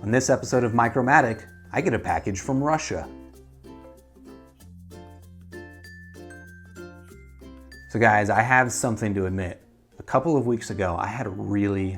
On this episode of Micromatic, I get a package from Russia. So guys, I have something to admit. A couple of weeks ago, I had a really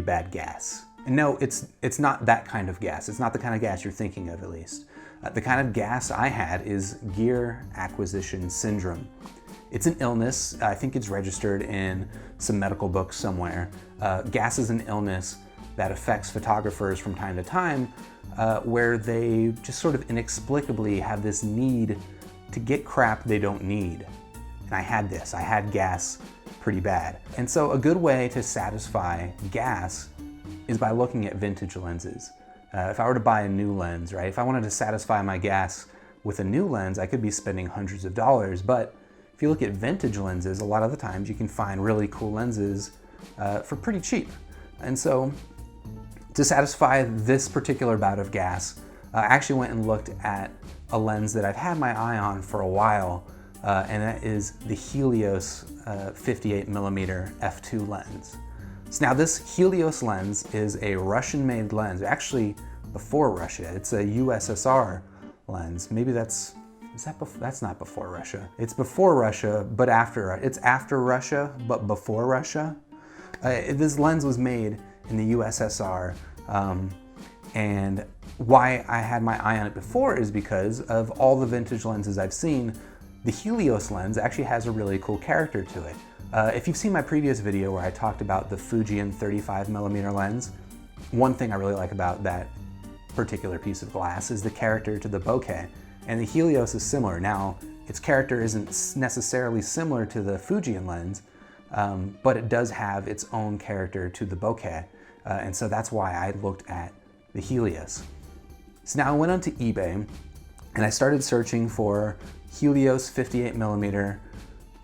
bad gas. And no, it's not that kind of gas. It's not the kind of gas you're thinking of, at least. The kind of gas I had is gear acquisition syndrome. It's an illness. I think it's registered in some medical books somewhere. Gas is an illness that affects photographers from time to time, where they just sort of inexplicably have this need to get crap they don't need. And I had this. I had gas pretty bad. And so a good way to satisfy gas is by looking at vintage lenses. If I were to buy a new lens, right? If I wanted to satisfy my gas with a new lens, I could be spending hundreds of dollars. But if you look at vintage lenses, a lot of the times you can find really cool lenses for pretty cheap. And so to satisfy this particular bout of gas, I actually went and looked at a lens that I've had my eye on for a while, and that is the Helios 58mm f2 lens. So now this Helios lens is a Russian-made lens, actually before Russia. It's a USSR lens. Maybe that's not before Russia. It's before Russia, but it's after Russia, but before Russia. This lens was made in the USSR, and why I had my eye on it before is because of all the vintage lenses I've seen. The Helios lens actually has a really cool character to it. If you've seen my previous video where I talked about the Fujian 35mm lens, one thing I really like about that particular piece of glass is the character to the bokeh, and the Helios is similar. Now, its character isn't necessarily similar to the Fujian lens, but it does have its own character to the bokeh, and so that's why I looked at the Helios. So now I went onto eBay and I started searching for Helios 58mm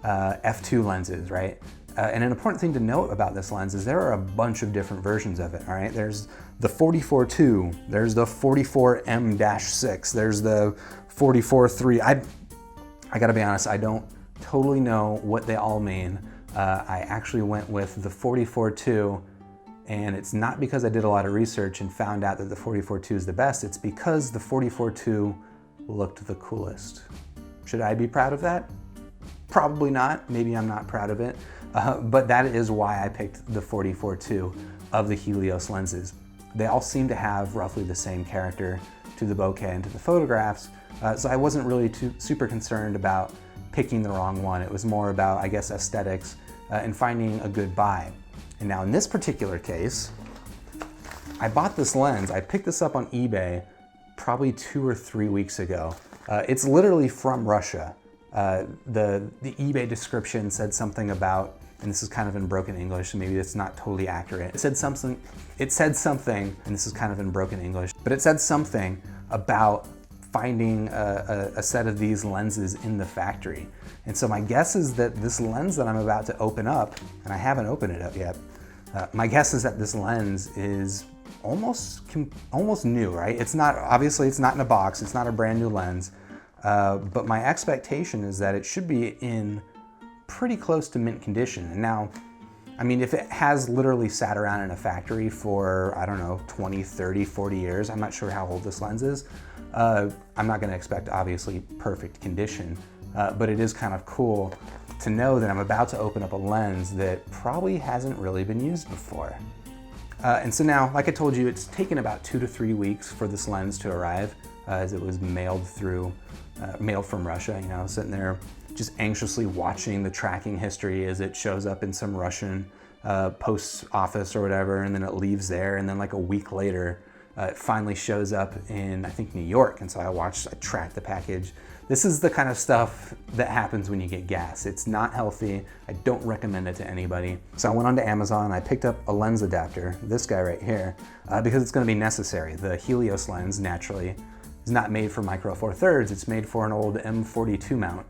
f2 lenses, right? And an important thing to note about this lens is there are a bunch of different versions of it, all right? There's the 44-2, there's the 44M-6, there's the 44-3. I gotta be honest, I don't totally know what they all mean. I actually went with the 44-2, and it's not because I did a lot of research and found out that the 44-2 is the best, it's because the 44-2 looked the coolest. Should I be proud of that? Probably not. Maybe I'm not proud of it, but that is why I picked the 44-2 of the Helios lenses. They all seem to have roughly the same character to the bokeh and to the photographs, so I wasn't really super concerned about picking the wrong one. It was more about, I guess, aesthetics and finding a good buy. And now in this particular case, I bought this lens. I picked this up on eBay probably 2 or 3 weeks ago. It's literally from Russia. The eBay description said something about, and this is kind of in broken English, so maybe it's not totally accurate. It said something, and this is kind of in broken English, but it said something about finding a set of these lenses in the factory. And so my guess is that this lens that I'm about to open up, and I haven't opened it up yet, my guess is that this lens is almost new, right? Obviously it's not in a box, it's not a brand new lens, but my expectation is that it should be in pretty close to mint condition. And now, I mean, if it has literally sat around in a factory for, I don't know, 20, 30, 40 years, I'm not sure how old this lens is, I'm not gonna expect, obviously, perfect condition, but it is kind of cool to know that I'm about to open up a lens that probably hasn't really been used before. And so now, like I told you, it's taken about 2 to 3 weeks for this lens to arrive, as it was mailed from Russia, you know, sitting there just anxiously watching the tracking history as it shows up in some Russian post office or whatever, and then it leaves there, and then like a week later, it finally shows up in, I think, New York, and so I tracked the package. This is the kind of stuff that happens when you get gas. It's not healthy. I don't recommend it to anybody. So I went onto Amazon, I picked up a lens adapter, this guy right here, because it's gonna be necessary. The Helios lens, naturally, is not made for micro four thirds, it's made for an old M42 mount.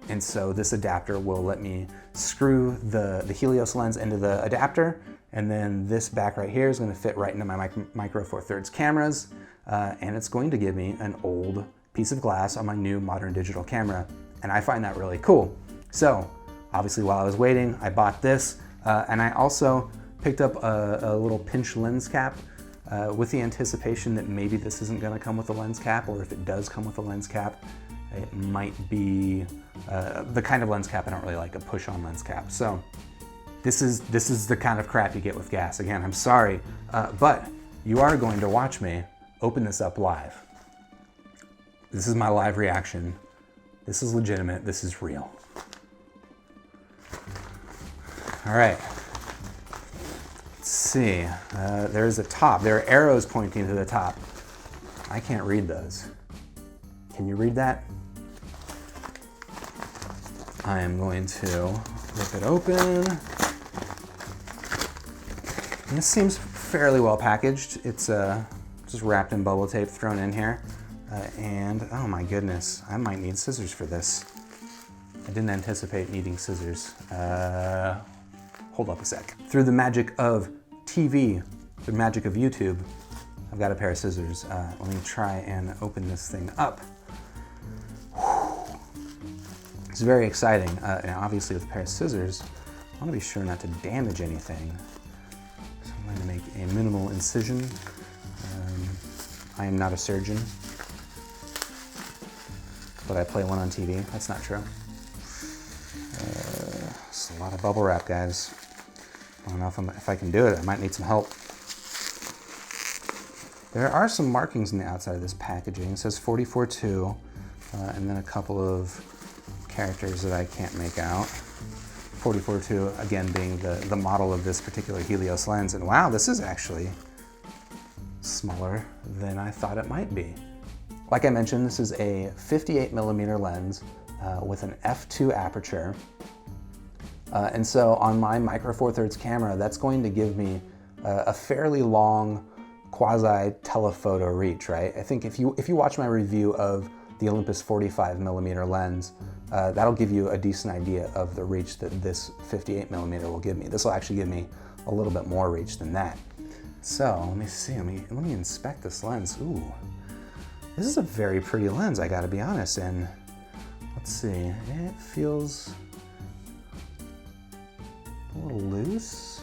And so this adapter will let me screw the Helios lens into the adapter, and then this back right here is gonna fit right into my micro four thirds cameras, and it's going to give me an old piece of glass on my new modern digital camera, and I find that really cool. So obviously while I was waiting, I bought this, and I also Picked up a little pinch lens cap with the anticipation that maybe this isn't going to come with a lens cap, or if it does come with a lens cap, it might be the kind of lens cap I don't really like, a push-on lens cap. So this is the kind of crap you get with gas. Again, I'm sorry, but you are going to watch me open this up live. This is my live reaction. This is legitimate. This is real. All right. Let's see. There's a top. There are arrows pointing to the top. I can't read those. Can you read that? I am going to rip it open. This seems fairly well packaged. It's just wrapped in bubble tape, thrown in here. And oh my goodness, I might need scissors for this. I didn't anticipate needing scissors. Hold up a sec. Through the magic of TV, the magic of YouTube, I've got a pair of scissors. Let me try and open this thing up. It's very exciting. And obviously with a pair of scissors, I want to be sure not to damage anything. So I'm going to make a minimal incision. I am not a surgeon, but I play one on TV. That's not true. It's a lot of bubble wrap, guys. I don't know if I can do it. I might need some help. There are some markings on the outside of this packaging. It says 44.2, and then a couple of characters that I can't make out. 44.2, again, being the model of this particular Helios lens. And wow, this is actually smaller than I thought it might be. Like I mentioned, this is a 58mm lens with an f2 aperture. And so on my micro four thirds camera, that's going to give me a fairly long quasi telephoto reach, right? I think if you watch my review of the Olympus 45mm lens, that'll give you a decent idea of the reach that this 58mm will give me. This will actually give me a little bit more reach than that. So let me see, let me inspect this lens. Ooh, this is a very pretty lens, I gotta be honest. And let's see, it feels a little loose.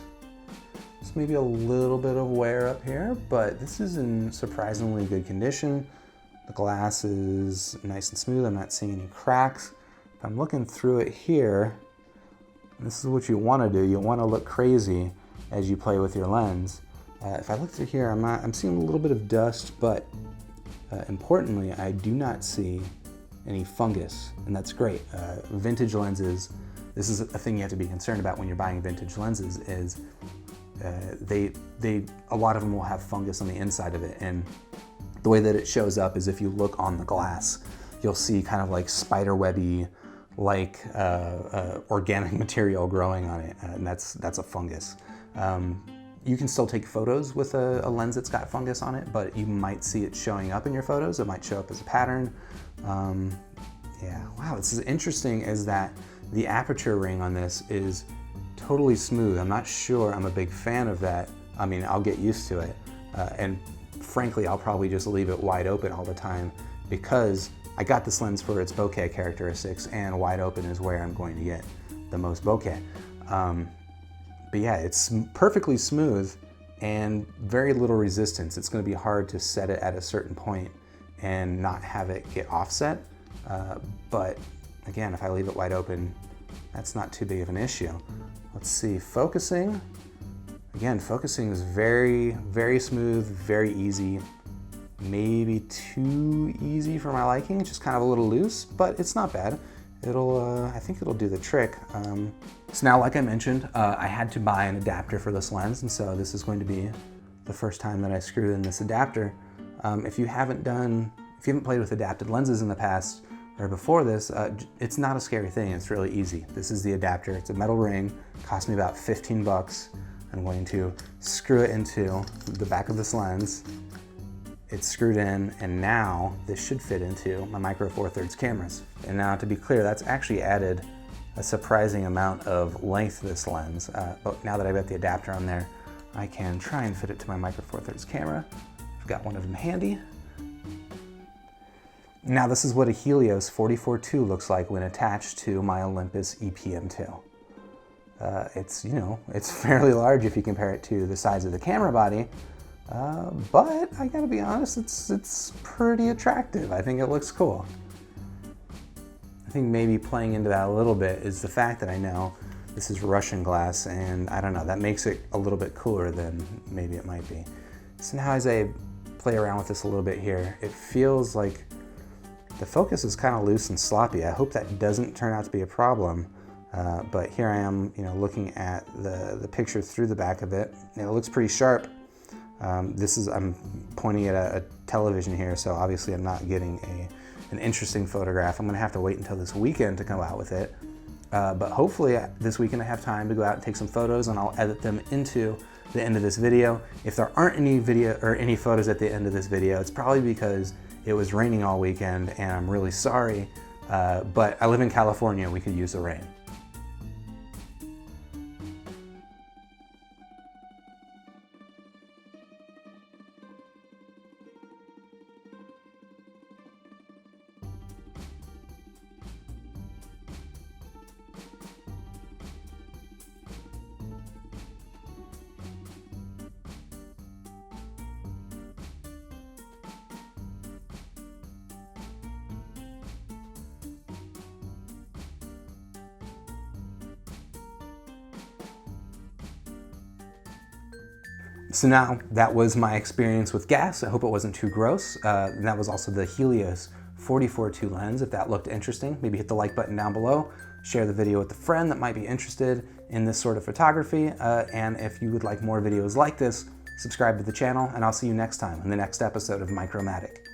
There's maybe a little bit of wear up here, but this is in surprisingly good condition. The glass is nice and smooth. I'm not seeing any cracks. If I'm looking through it here, this is what you want to do. You want to look crazy as you play with your lens. If I look through here, I'm seeing a little bit of dust, but importantly, I do not see any fungus, and that's great. Vintage lenses, this is a thing you have to be concerned about when you're buying vintage lenses, is a lot of them will have fungus on the inside of it, and the way that it shows up is if you look on the glass, you'll see kind of like spider webby, like organic material growing on it, and that's a fungus. You can still take photos with a lens that's got fungus on it, but you might see it showing up in your photos. It might show up as a pattern. Yeah, wow, this is interesting, is that the aperture ring on this is totally smooth. I'm not sure I'm a big fan of that. I mean, I'll get used to it. And frankly, I'll probably just leave it wide open all the time, because I got this lens for its bokeh characteristics, and wide open is where I'm going to get the most bokeh. But yeah, it's perfectly smooth and very little resistance. It's going to be hard to set it at a certain point and not have it get offset. But again, if I leave it wide open, that's not too big of an issue. Let's see, focusing. Again, focusing is very, very smooth, very easy. Maybe too easy for my liking, just kind of a little loose, but it's not bad. I think it'll do the trick. So now, like I mentioned, I had to buy an adapter for this lens, and so this is going to be the first time that I screwed in this adapter. If you haven't played with adapted lenses in the past or before this, it's not a scary thing. It's really easy. This is the adapter. It's a metal ring. Cost me about 15 bucks. I'm going to screw it into the back of this lens. It's screwed in, and now this should fit into my micro four thirds cameras. And now, to be clear, that's actually added a surprising amount of length to this lens. But now that I've got the adapter on there, I can try and fit it to my micro four thirds camera. I've got one of them handy. Now this is what a Helios 44.2 looks like when attached to my Olympus EPM2. It's, you know, it's fairly large if you compare it to the size of the camera body, but I gotta be honest, it's pretty attractive. I think it looks cool. I think maybe playing into that a little bit is the fact that I know this is Russian glass, and I don't know, that makes it a little bit cooler than maybe it might be. So now as I play around with this a little bit here, it feels like the focus is kind of loose and sloppy. I hope that doesn't turn out to be a problem. But here I am, you know, looking at the picture through the back of it, and it looks pretty sharp. I'm pointing at a television here, so obviously I'm not getting an interesting photograph. I'm gonna have to wait until this weekend to come out with it. But hopefully this weekend I have time to go out and take some photos, and I'll edit them into the end of this video. If there aren't any video or any photos at the end of this video, it's probably because it was raining all weekend, and I'm really sorry. But I live in California, we could use the rain. So now that was my experience with gas. I hope it wasn't too gross. And that was also the Helios 44-2 lens. If that looked interesting, maybe hit the like button down below, share the video with a friend that might be interested in this sort of photography. And if you would like more videos like this, subscribe to the channel, and I'll see you next time in the next episode of Micromatic.